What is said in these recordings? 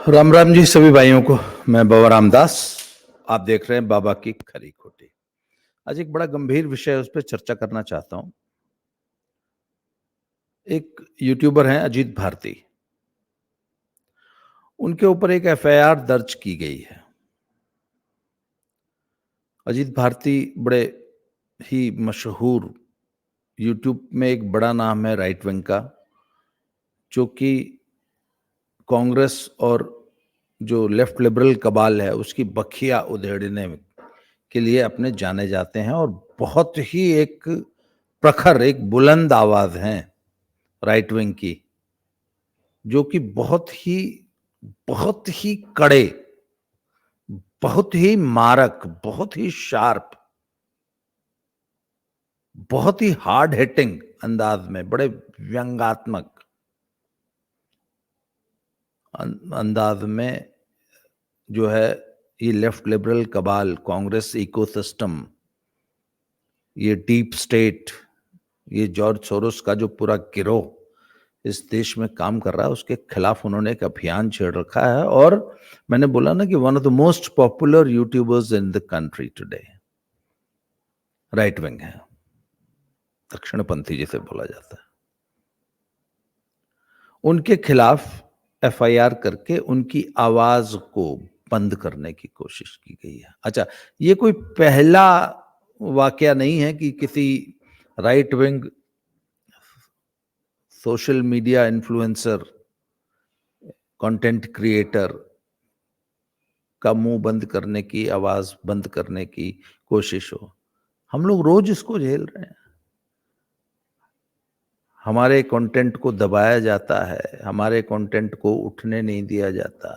राम राम जी सभी भाइयों को। मैं बाबा रामदास। आप देख रहे हैं बाबा की खरी खोटी। आज एक बड़ा गंभीर विषय है, उस पर चर्चा करना चाहता हूं। एक यूट्यूबर हैं अजीत भारती, उनके ऊपर एक एफआईआर दर्ज की गई है। अजीत भारती बड़े ही मशहूर, यूट्यूब में एक बड़ा नाम है राइट विंग का, जो कि कांग्रेस और जो लेफ्ट लिबरल कबाल है उसकी बखिया उधेड़ने के लिए अपने जाने जाते हैं, और बहुत ही एक प्रखर, एक बुलंद आवाज है राइट विंग की, जो कि बहुत ही कड़े, बहुत ही मारक, बहुत ही शार्प, बहुत ही हार्ड हिटिंग अंदाज में, बड़े व्यंग्यात्मक अंदाज में जो है ये लेफ्ट लिबरल कबाल, कांग्रेस इकोसिस्टम, ये डीप स्टेट, ये जॉर्ज सोरोस का जो पूरा गिरोह इस देश में काम कर रहा है, उसके खिलाफ उन्होंने एक अभियान छेड़ रखा है। और मैंने बोला ना कि one of the most popular YouTubers in the country today right wing है, दक्षिणपंथी जिसे बोला जाता है। उनके खिलाफ एफआईआर करके उनकी आवाज को बंद करने की कोशिश की गई है। अच्छा, ये कोई पहला वाकया नहीं है कि किसी right wing social media influencer, content creator का मुंह बंद करने की, आवाज बंद करने की कोशिश हो। हम लोग रोज इसको झेल रहे हैं। हमारे कंटेंट को दबाया जाता है, हमारे कंटेंट को उठने नहीं दिया जाता,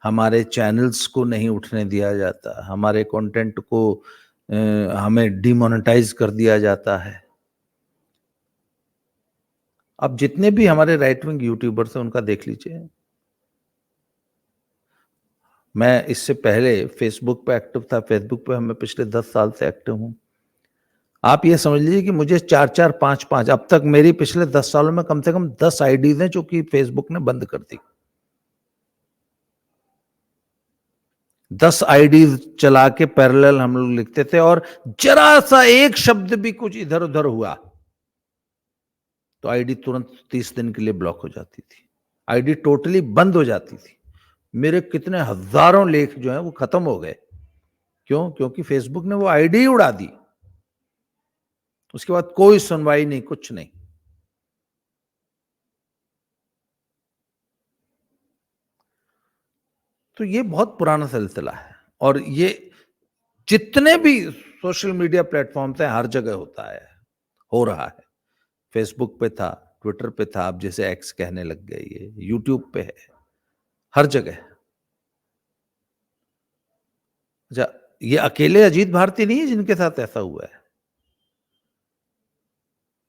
हमारे चैनल्स को नहीं उठने दिया जाता, हमारे कंटेंट को हमें डिमोनेटाइज कर दिया जाता है। अब जितने भी हमारे राइट विंग यूट्यूबर्स हैं उनका देख लीजिए। मैं इससे पहले फेसबुक पे एक्टिव था, फेसबुक पे मैं पिछले 10 साल से एक्टिव हूं। आप ये समझ लीजिए कि मुझे 4-4, 5-5, अब तक मेरी पिछले 10 सालों में कम से कम 10 आईडीज हैं जो कि फेसबुक ने बंद कर दी। 10 आईडीज चला के पैरेलल हम लोग लिखते थे, और जरा सा एक शब्द भी कुछ इधर उधर हुआ तो आईडी तुरंत 30 दिन के लिए ब्लॉक हो जाती थी, आईडी टोटली बंद हो जाती थी। मेरे कितने हजारों लेख जो हैं वो खत्म हो गए। क्यों? क्योंकि फेसबुक ने वो आईडी उड़ा दी। उसके बाद कोई सुनवाई नहीं, कुछ नहीं। तो ये बहुत पुराना सिलसिला है, और ये जितने भी सोशल मीडिया प्लेटफॉर्म्स हैं हर जगह होता है, हो रहा है। फेसबुक पे था, ट्विटर पे था, अब जैसे एक्स कहने लग गए, ये यूट्यूब पे है, हर जगह। अच्छा, ये अकेले अजीत भारती नहीं है जिनके साथ ऐसा हुआ है,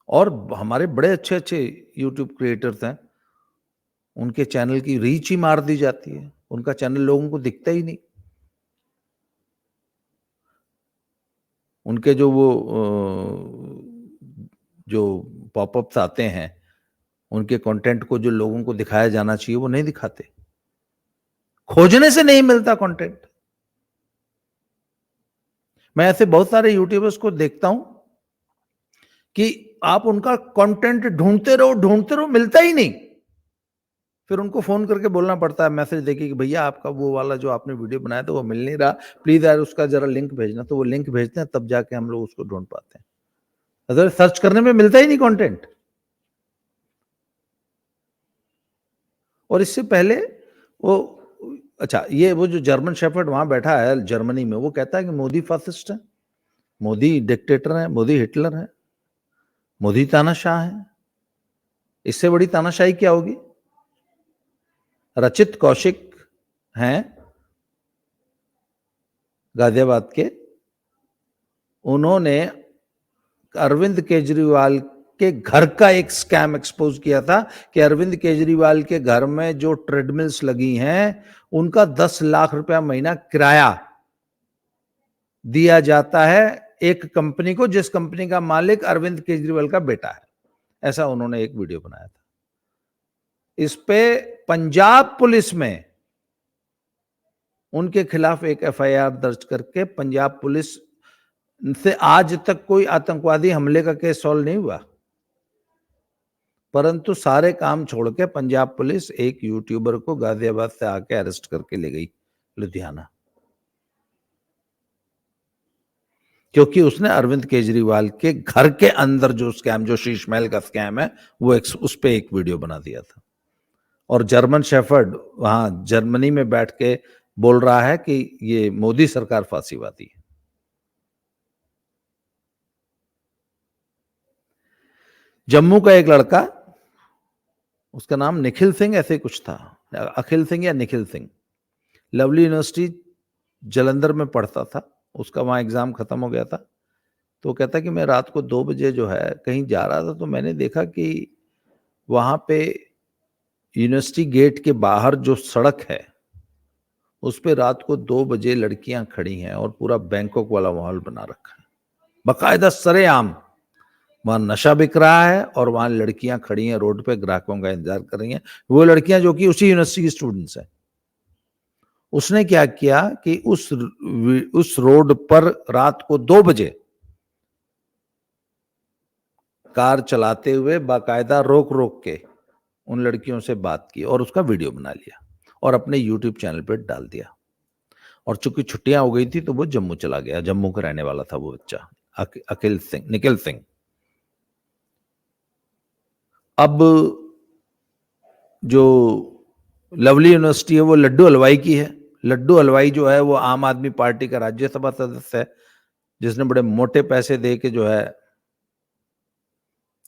और हमारे बड़े अच्छे अच्छे यूट्यूब क्रिएटर्स हैं, उनके चैनल की रीच ही मार दी जाती है, उनका चैनल लोगों को दिखता ही नहीं। उनके जो वो जो पॉपअप्स आते हैं, उनके कंटेंट को जो लोगों को दिखाया जाना चाहिए वो नहीं दिखाते, खोजने से नहीं मिलता कंटेंट। मैं ऐसे बहुत सारे यूट्यूबर्स को देखता हूं कि आप उनका कंटेंट ढूंढते रहो, मिलता ही नहीं। फिर उनको फोन करके बोलना पड़ता है, मैसेज देके कि भैया आपका वो वाला जो आपने वीडियो बनाया था वो मिल नहीं रहा, प्लीज यार उसका जरा लिंक भेजना। तो वो लिंक भेजते हैं, तब जाके हम लोग उसको ढूंढ पाते हैं। अगर सर्च करने में मिलता ही नहीं कंटेंट। और इससे पहले वो, अच्छा, ये वो जो जर्मन शेफर्ड वहां बैठा है जर्मनी में, वो कहता है कि मोदी फासिस्ट है, मोदी डिक्टेटर है, मोदी हिटलर है, मोदी तानाशाह है। इससे बड़ी तानाशाही क्या होगी? रचित कौशिक हैं गाजियाबाद के, उन्होंने अरविंद केजरीवाल के घर का एक स्कैम एक्सपोज किया था कि अरविंद केजरीवाल के घर में जो ट्रेडमिल्स लगी हैं उनका 10 लाख रुपया महीना किराया दिया जाता है एक कंपनी को, जिस कंपनी का मालिक अरविंद केजरीवाल का बेटा है। ऐसा उन्होंने एक वीडियो बनाया था। इस पे पंजाब पुलिस में उनके खिलाफ एक एफआईआर दर्ज करके पंजाब पुलिस से आज तक कोई आतंकवादी हमले का केस सॉल्व नहीं हुआ, परंतु सारे काम छोड़ के पंजाब पुलिस एक यूट्यूबर को गाजियाबाद से आके अरेस्ट करके ले गई लुधियाना, क्योंकि उसने अरविंद केजरीवाल के घर के अंदर जो स्कैम, जो शीश महल का स्कैम है, वो उस पे एक वीडियो बना दिया था। और जर्मन शेफर्ड वहां जर्मनी में बैठ के बोल रहा है कि ये मोदी सरकार फांसीवादी है। जम्मू का एक लड़का, उसका नाम निखिल सिंह ऐसे कुछ था, अखिल सिंह या निखिल सिंह, लवली यूनिवर्सिटी जलंधर में पढ़ता था, उसका वहां एग्जाम खत्म हो गया था। तो कहता कि मैं रात को 2 बजे जो है कहीं जा रहा था, तो मैंने देखा कि वहां पे यूनिवर्सिटी गेट के बाहर जो सड़क है उस पे रात को 2 बजे लड़कियां खड़ी हैं और पूरा बैंकॉक वाला माहौल बना रखा है, बाकायदा सरेआम वहां नशा बिक रहा है और वहां लड़कियां खड़ी हैं रोड पे, ग्राहकों का इंतजार कर रही हैं, वो लड़कियां जो कि उसी यूनिवर्सिटी की स्टूडेंट्स हैं। उसने क्या किया कि उस रोड पर रात को 2 बजे कार चलाते हुए बाकायदा रोक रोक के उन लड़कियों से बात की और उसका वीडियो बना लिया और अपने यूट्यूब चैनल पर डाल दिया। और चूंकि छुट्टियां हो गई थी तो वो जम्मू चला गया, जम्मू का रहने वाला था वो बच्चा, अखिल सिंह, निखिल सिंह। अब जो लवली यूनिवर्सिटी है वो लड्डू हलवाई की है। लड्डू हलवाई जो है वो आम आदमी पार्टी का राज्यसभा सदस्य है, जिसने बड़े मोटे पैसे दे के जो है,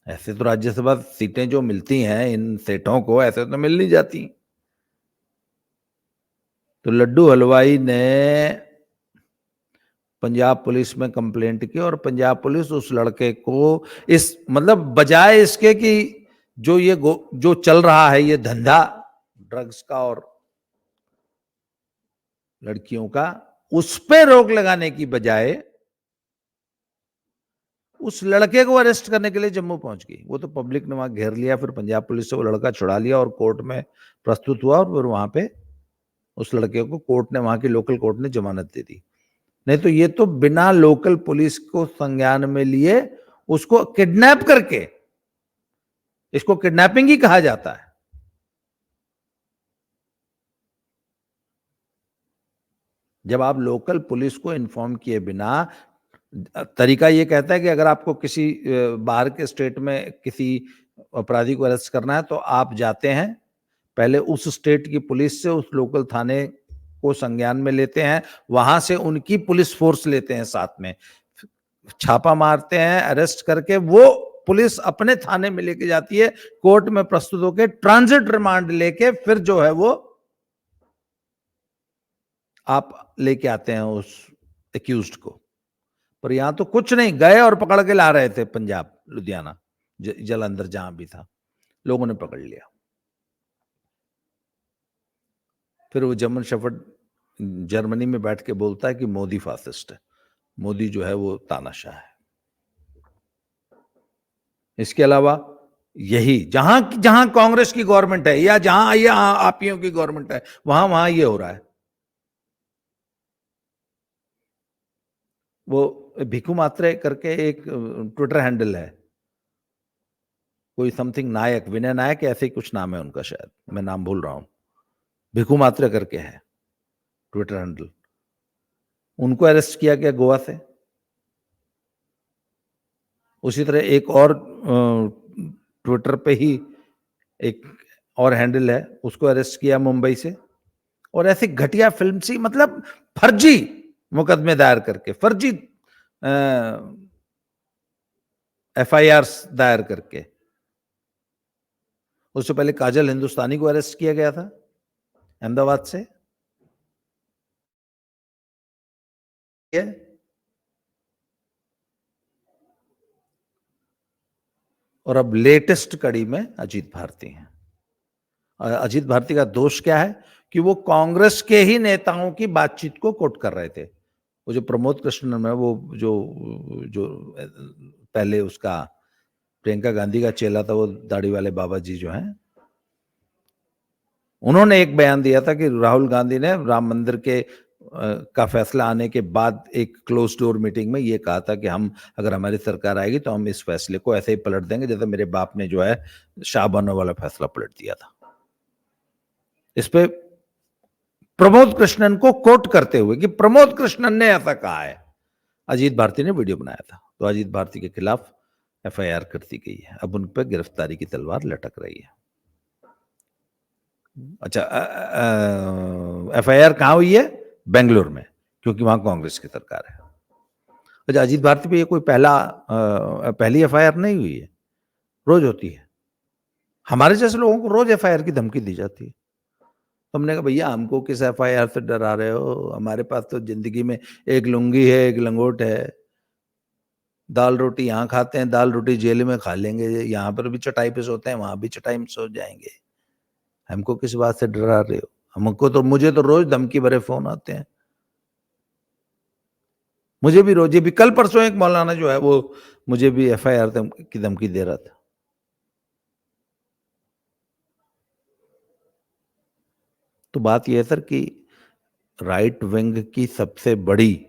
ऐसे तो राज्यसभा सीटें जो मिलती हैं इन सेठों को ऐसे तो मिल नहीं जाती। तो लड्डू हलवाई ने पंजाब पुलिस में कंप्लेंट की और पंजाब पुलिस उस लड़के को इस मतलब बजाय इसके कि जो चल रहा है ये धंधा ड्रग्स का और लड़कियों का, उस पे रोक लगाने की बजाय उस लड़के को अरेस्ट करने के लिए जम्मू पहुंच गई। वो तो पब्लिक ने वहां घेर लिया, फिर पंजाब पुलिस से वो लड़का छुड़ा लिया और कोर्ट में प्रस्तुत हुआ और फिर वहां पे उस लड़के को कोर्ट ने, वहां की लोकल कोर्ट ने जमानत दे दी। नहीं तो ये तो बिना लोकल पुलिस को संज्ञान में लिए उसको किडनैप करके, इसको किडनैपिंग ही कहा जाता है। जब आप लोकल पुलिस को इन्फॉर्म किए बिना, तरीका ये कहता है कि अगर आपको किसी बाहर के स्टेट में किसी अपराधी को अरेस्ट करना है तो आप जाते हैं, पहले उस स्टेट की पुलिस से उस लोकल थाने को संज्ञान में लेते हैं, वहां से उनकी पुलिस फोर्स लेते हैं, साथ में छापा मारते हैं, अरेस्ट करके वो पुलिस अपने थाने में लेके जाती है, कोर्ट में प्रस्तुत होकर ट्रांजिट रिमांड लेके फिर जो है वो आप लेके आते हैं उस एक्यूज्ड को। पर यहां तो कुछ नहीं, गए और पकड़ के ला रहे थे पंजाब, लुधियाना, जलंधर जहां भी था, लोगों ने पकड़ लिया। फिर वो जर्मन शेफर्ड जर्मनी में बैठ के बोलता है कि मोदी फासिस्ट है, मोदी जो है वो तानाशाह है। इसके अलावा यही जहां जहां कांग्रेस की गवर्नमेंट है या जहां ये आपियों की गवर्नमेंट है, वहां वहां ये हो रहा है। वो भिखू मात्रे करके एक ट्विटर हैंडल है, कोई समथिंग नायक, विनय नायक ऐसे ही कुछ नाम है उनका, शायद मैं नाम भूल रहा हूं, भिखू मात्रे करके है ट्विटर हैंडल। उनको अरेस्ट किया गया गोवा से। उसी तरह एक और ट्विटर पे ही एक और हैंडल है, उसको अरेस्ट किया मुंबई से। और ऐसे घटिया फिल्म सी, मतलब फर्जी मुकदमे दायर करके, फर्जी एफआईआर दायर करके। उससे पहले काजल हिंदुस्तानी को अरेस्ट किया गया था अहमदाबाद से। और अब लेटेस्ट कड़ी में अजीत भारती हैं। अजीत भारती का दोष क्या है कि वो कांग्रेस के ही नेताओं की बातचीत को कोट कर रहे थे। वो जो प्रमोद कृष्णन है, वो जो जो पहले उसका प्रियंका गांधी का चेला था, वो दाढ़ी वाले बाबा जी जो हैं, उन्होंने एक बयान दिया था कि राहुल गांधी ने राम मंदिर के का फैसला आने के बाद एक क्लोज डोर मीटिंग में ये कहा था कि हम अगर हमारी सरकार आएगी तो हम इस फैसले को ऐसे ही पलट देंगे जैसे मेरे बाप ने जो है शाहबानो वाला फैसला पलट दिया था। इस पे प्रमोद कृष्णन को कोट करते हुए कि प्रमोद कृष्णन ने ऐसा कहा है, अजीत भारती ने वीडियो बनाया था। तो अजीत भारती के खिलाफ एफआईआर कर दी गई है। अब उन पर गिरफ्तारी की तलवार लटक रही है। अच्छा, एफआईआर कहाँ हुई है? बेंगलुरु में, क्योंकि वहां कांग्रेस की सरकार है। अच्छा, अजीत भारती पे ये कोई पहली एफआईआर नहीं हुई है, रोज होती है। हमारे जैसे लोगों को रोज एफआईआर की धमकी दी जाती है। तो हमने कहा भैया हमको किस एफआईआर से डरा रहे हो? हमारे पास तो जिंदगी में एक लुंगी है, एक लंगोट है। दाल रोटी यहाँ खाते हैं, दाल रोटी जेल में खा लेंगे। यहाँ पर भी चटाई पे सोते हैं, वहां भी चटाई में सो जाएंगे। हमको किस बात से डरा रहे हो? मुझे तो रोज धमकी भरे फोन आते हैं। मुझे भी रोज, भी कल परसों एक मौलाना जो है वो मुझे भी एफआईआर की धमकी दे रहा था। तो बात यह है सर कि राइट विंग की सबसे बड़ी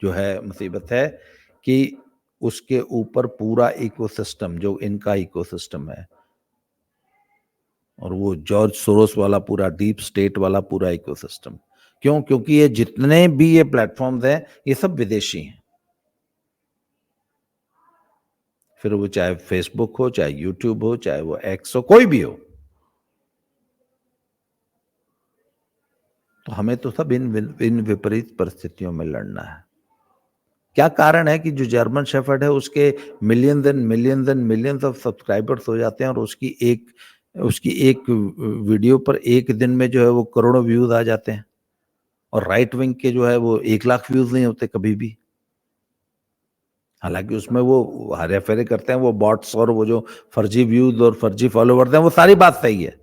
जो है मुसीबत है कि उसके ऊपर पूरा इकोसिस्टम, जो इनका इकोसिस्टम है, और वो जॉर्ज सोरोस वाला पूरा डीप स्टेट वाला पूरा इकोसिस्टम। क्यों? क्योंकि ये जितने भी ये प्लेटफॉर्म्स हैं ये सब विदेशी हैं। फिर वो चाहे फेसबुक हो, चाहे यूट्यूब हो, चाहे वो एक्स हो, कोई भी हो। तो हमें तो सब इन विपरीत परिस्थितियों में लड़ना है। क्या कारण है कि जो जर्मन शेफर्ड है उसके millions and millions of subscribers हो जाते हैं, और उसकी एक वीडियो पर एक दिन में जो है वो करोड़ों व्यूज आ जाते हैं, और राइट विंग के जो है वो 1 लाख व्यूज नहीं होते कभी भी। हालांकि उसमें वो हरे फेरे करते हैं वो बॉट्स, और वो जो फर्जी व्यूज और फर्जी फॉलोवर्स हैं, वो सारी बात सही है।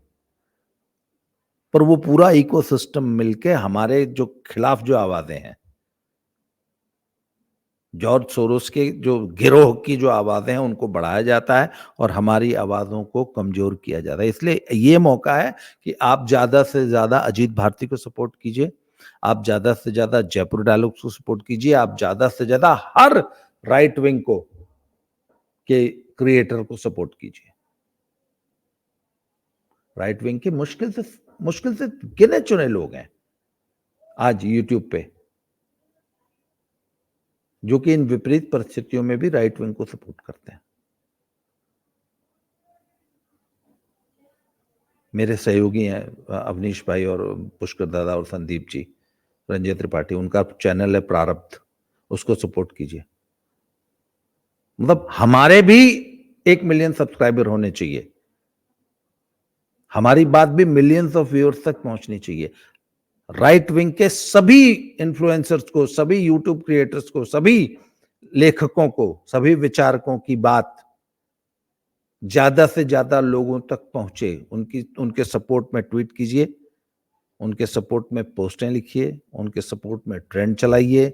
पर वो पूरा इकोसिस्टम मिलके हमारे जो खिलाफ जो आवाजें हैं, जॉर्ज सोरोस के जो गिरोह की जो आवाजें हैं, उनको बढ़ाया जाता है और हमारी आवाजों को कमजोर किया जाता है। इसलिए ये मौका है कि आप ज्यादा से ज्यादा अजीत भारती को सपोर्ट कीजिए, आप ज्यादा से ज्यादा जयपुर डायलॉग्स को सपोर्ट कीजिए, आप ज्यादा से ज्यादा हर राइट विंग को के क्रिएटर को सपोर्ट कीजिए। राइट विंग के मुश्किल से गिने चुने लोग हैं आज यूट्यूब पे जो कि इन विपरीत परिस्थितियों में भी राइट विंग को सपोर्ट करते हैं। मेरे सहयोगी हैं अवनीश भाई और पुष्कर दादा और संदीप जी, रंजय त्रिपाठी, उनका चैनल है प्रारब्ध, उसको सपोर्ट कीजिए। मतलब हमारे भी 1 मिलियन सब्सक्राइबर होने चाहिए, हमारी बात भी मिलियंस ऑफ व्यूअर्स तक पहुंचनी चाहिए। राइट विंग के सभी इन्फ्लुएंसर्स को, सभी यूट्यूब क्रिएटर्स को, सभी लेखकों को, सभी विचारकों की बात ज्यादा से ज्यादा लोगों तक पहुंचे। उनके सपोर्ट में ट्वीट कीजिए, उनके सपोर्ट में पोस्टें लिखिए, उनके सपोर्ट में ट्रेंड चलाइए,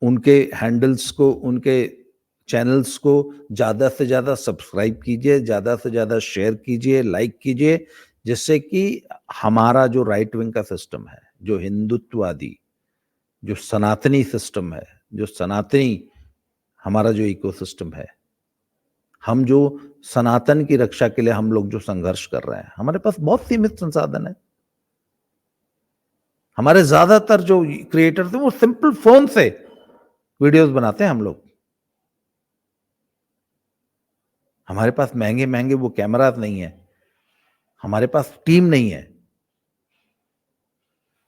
उनके हैंडल्स को, उनके चैनल्स को ज्यादा से ज्यादा सब्सक्राइब कीजिए, ज्यादा से ज्यादा शेयर कीजिए, लाइक कीजिए, जिससे कि हमारा जो राइट विंग का सिस्टम है, जो हिंदुत्ववादी, जो सनातनी सिस्टम है, जो सनातनी हमारा जो इकोसिस्टम है, हम जो सनातन की रक्षा के लिए हम लोग जो संघर्ष कर रहे हैं, हमारे पास बहुत सीमित संसाधन है। हमारे ज्यादातर जो क्रिएटर थे वो सिंपल फोन से वीडियोस बनाते हैं हम लोग। हमारे पास महंगे महंगे वो कैमरास नहीं है, हमारे पास टीम नहीं है।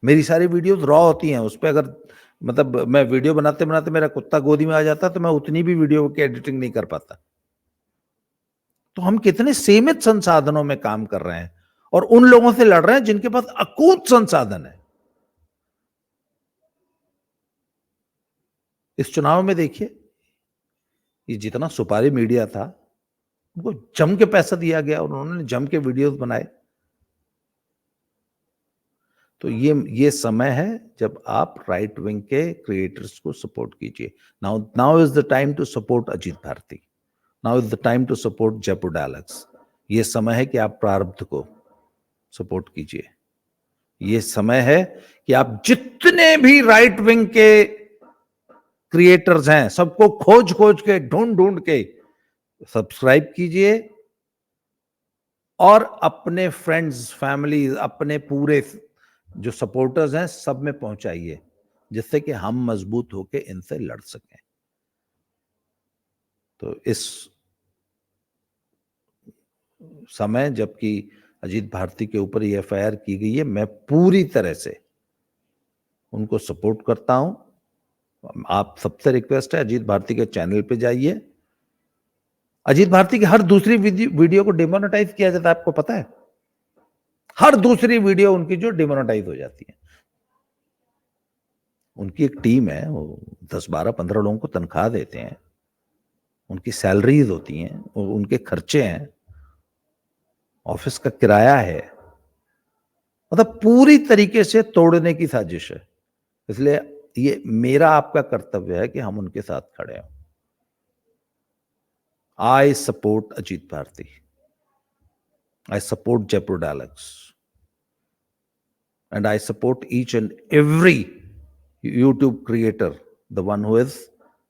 मेरी सारी वीडियोस रॉ होती हैं, उस पर अगर मतलब मैं वीडियो बनाते बनाते मेरा कुत्ता गोदी में आ जाता तो मैं उतनी भी वीडियो की एडिटिंग नहीं कर पाता। तो हम कितने सीमित संसाधनों में काम कर रहे हैं और उन लोगों से लड़ रहे हैं जिनके पास अकूत संसाधन है। इस चुनाव में देखिए, ये जितना सुपारी मीडिया था उनको जम के पैसा दिया गया और उन्होंने जम के वीडियोस बनाए। तो ये समय है जब आप राइट विंग के क्रिएटर्स को सपोर्ट कीजिए। Now is the time to support Ajit Bharti, now is the time to support Jaipur Dialogues. ये समय है कि आप प्रारब्ध को सपोर्ट कीजिए। ये समय है कि आप जितने भी राइट विंग के क्रिएटर्स हैं सबको खोज खोज के ढूंढ ढूंढ के सब्सक्राइब कीजिए और अपने फ्रेंड्स, फैमिली, अपने पूरे जो सपोर्टर्स हैं सब में पहुंचाइए, जिससे कि हम मजबूत होकर इनसे लड़ सकें। तो इस समय जबकि अजीत भारती के ऊपर ये एफआईआर की गई है, मैं पूरी तरह से उनको सपोर्ट करता हूं। आप सबसे रिक्वेस्ट है, अजीत भारती के चैनल पे जाइए। अजीत भारती की हर दूसरी वीडियो को डिमोनेटाइज किया जाता है, आपको पता है? हर दूसरी वीडियो उनकी जो डिमोनेटाइज हो जाती है। उनकी एक टीम है, वो 10, 12, 15 लोगों को तनख्वाह देते हैं, उनकी सैलरीज होती हैं, उनके खर्चे हैं, ऑफिस का किराया है, मतलब पूरी तरीके से तोड़ने की साजिश है। इसलिए ये मेरा आपका कर्तव्य है कि हम उनके साथ खड़े हों। I support Ajit Bharti, I support Jaipur Dialogues, and I support each and every YouTube creator, the one who is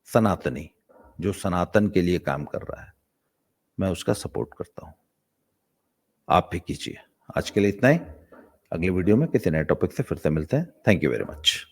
सनातनी, जो सनातन के लिए काम कर रहा है, मैं उसका सपोर्ट करता हूं। आप भी कीजिए। आज के लिए इतना ही। अगले वीडियो में किसी नए टॉपिक से फिर से मिलते हैं। Thank you very much.